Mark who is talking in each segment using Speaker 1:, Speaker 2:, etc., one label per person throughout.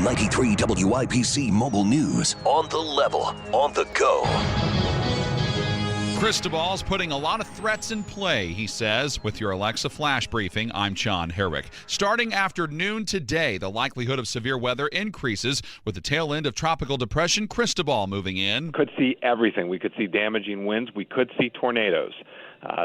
Speaker 1: 93 WIBC Mobile News. On the level, on the go.
Speaker 2: Cristobal's putting a lot of threats in play, he says. With your Alexa Flash Briefing, I'm John Herrick. Starting after noon today, the likelihood of severe weather increases with the tail end of Tropical Depression Cristobal moving in.
Speaker 3: Could see everything. We could see damaging winds. We could see tornadoes.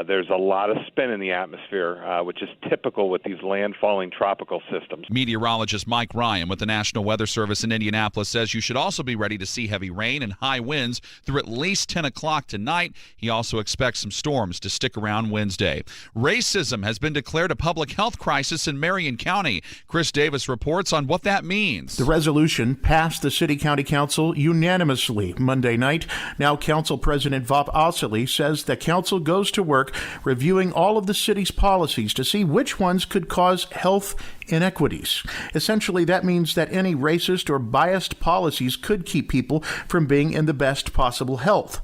Speaker 3: There's a lot of spin in the atmosphere, which is typical with these landfalling tropical systems.
Speaker 2: Meteorologist Mike Ryan with the National Weather Service in Indianapolis says you should also be ready to see heavy rain and high winds through at least 10 o'clock tonight. He also expects some storms to stick around Wednesday. Racism has been declared a public health crisis in Marion County. Chris Davis reports on what that means.
Speaker 4: The resolution passed the City-County Council unanimously Monday night. Now Council President Vop Osili says the council goes to work reviewing all of the city's policies to see which ones could cause health inequities. Essentially, that means that any racist or biased policies could keep people from being in the best possible health.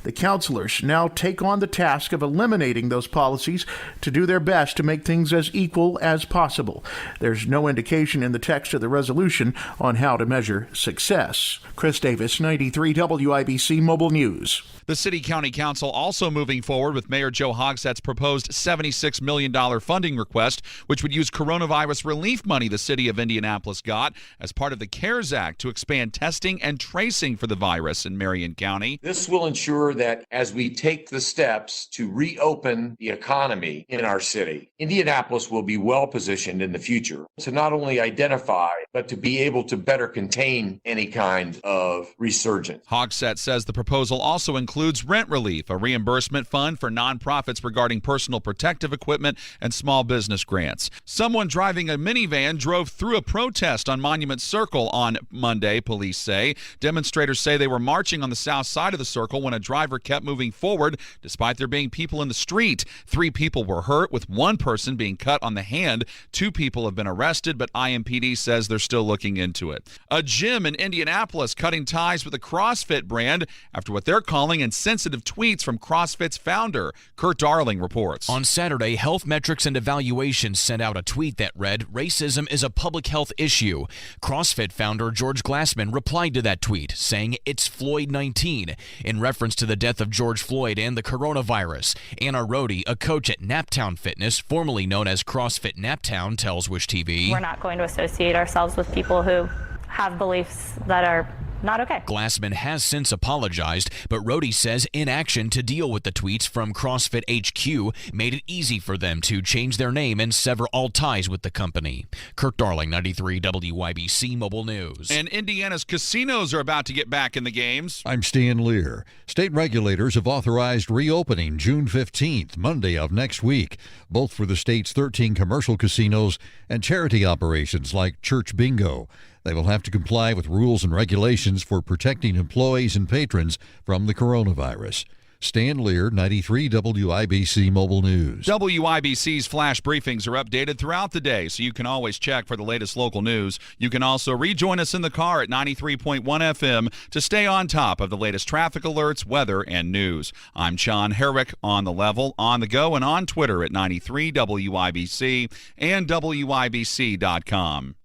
Speaker 4: The councilors now take on the task of eliminating those policies to do their best to make things as equal as possible. There's no indication in the text of the resolution on how to measure success. Chris Davis, 93 WIBC Mobile News.
Speaker 2: The City-County Council also moving forward with Mayor Joe Hogsett's proposed $76 million funding request, which would use coronavirus relief money the city of Indianapolis got as part of the CARES Act to expand testing and tracing for the virus in Marion County.
Speaker 5: This will ensure that as we take the steps to reopen the economy in our city, Indianapolis will be well positioned in the future to not only identify, but to be able to better contain any kind of resurgence.
Speaker 2: Hogsett says the proposal also includes rent relief, a reimbursement fund for nonprofits regarding personal protective equipment and small business grants. Someone driving a minivan drove through a protest on Monument Circle on Monday, police say. Demonstrators say they were marching on the south side of the circle when a driver kept moving forward despite there being people in the street. 3 people were hurt, with 1 person being cut on the hand. 2 people have been arrested, but IMPD says they're still looking into it. A gym in Indianapolis cutting ties with the CrossFit brand after what they're calling insensitive tweets from CrossFit's founder. Kurt Darling reports.
Speaker 6: On Saturday, Health Metrics and Evaluations sent out a tweet that read, "Racism is a public health issue." CrossFit founder George Glassman replied to that tweet, saying it's Floyd-19, in reference to the death of George Floyd and the coronavirus. Anna Rohde, a coach at Naptown Fitness, formerly known as CrossFit Naptown, tells Wish TV,
Speaker 7: "We're not going to associate ourselves with people who have beliefs that are not okay."
Speaker 6: Glassman has since apologized, but Rohde says inaction to deal with the tweets from CrossFit HQ made it easy for them to change their name and sever all ties with the company. Kirk Darling, 93 WIBC Mobile News.
Speaker 2: And Indiana's casinos are about to get back in the games.
Speaker 8: I'm Stan Lear. State regulators have authorized reopening June 15th, Monday of next week, both for the state's 13 commercial casinos and charity operations like Church Bingo. They will have to comply with rules and regulations for protecting employees and patrons from the coronavirus. Stan Lear, 93 WIBC Mobile News.
Speaker 2: WIBC's flash briefings are updated throughout the day, so you can always check for the latest local news. You can also rejoin us in the car at 93.1 FM to stay on top of the latest traffic alerts, weather, and news. I'm John Herrick, on the level, on the go, and on Twitter at 93 WIBC and WIBC.com.